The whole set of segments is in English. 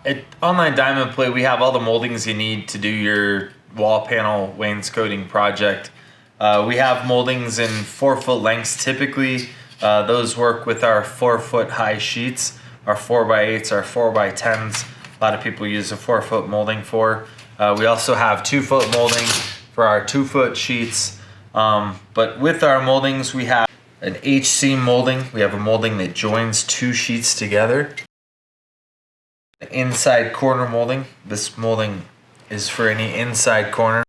At Online Diamond Plate, we have all the moldings you need to do your wall panel wainscoting project. We have moldings in 4-foot lengths typically. Those work with our 4-foot high sheets, our 4x8s, our 4x10s. A lot of people use a 4-foot molding for. We also have 2-foot molding for our 2-foot sheets. But with our moldings, we have an HC molding. We have a molding that joins 2 sheets together. Inside corner molding. This molding is for any inside corner.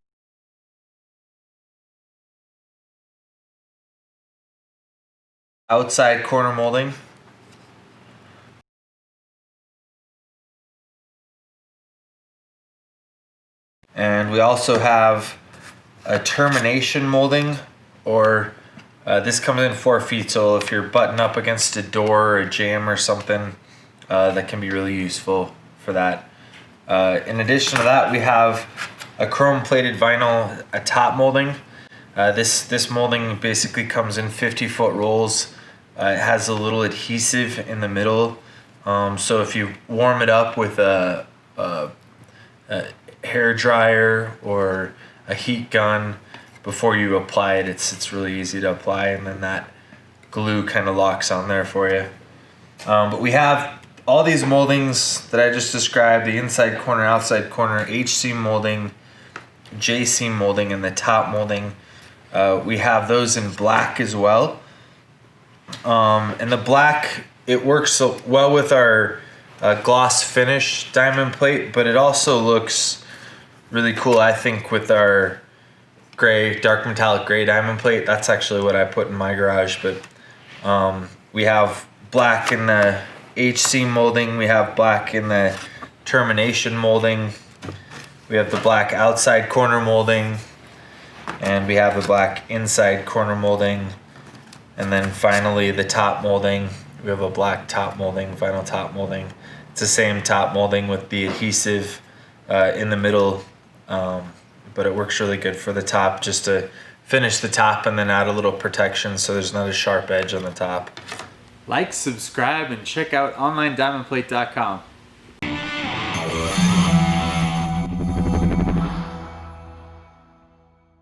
Outside corner molding. And we also have a termination molding, or this comes in 4 feet, so if you're butting up against a door or a jam or something, that can be really useful for that. In addition to that, we have a chrome plated vinyl, a top molding. This molding basically comes in 50-foot rolls. It has a little adhesive in the middle, so if you warm it up with a hair dryer or a heat gun before you apply it, it's really easy to apply, and then that glue kind of locks on there for you. But we have all these moldings that I just described: the inside corner, outside corner, HC molding, JC molding, and the top molding. We have those in black as well. And the black, it works so well with our gloss finish diamond plate, but it also looks really cool, I think, with our gray, dark metallic gray diamond plate. That's actually what I put in my garage. But we have black in the HC molding, we have black in the termination molding, we have the black outside corner molding, and we have the black inside corner molding. And then finally the top molding, we have a black top molding, vinyl top molding. It's the same top molding with the adhesive in the middle, but it works really good for the top, just to finish the top and then add a little protection so there's not a sharp edge on the top. Like, subscribe, and check out OnlineDiamondPlate.com.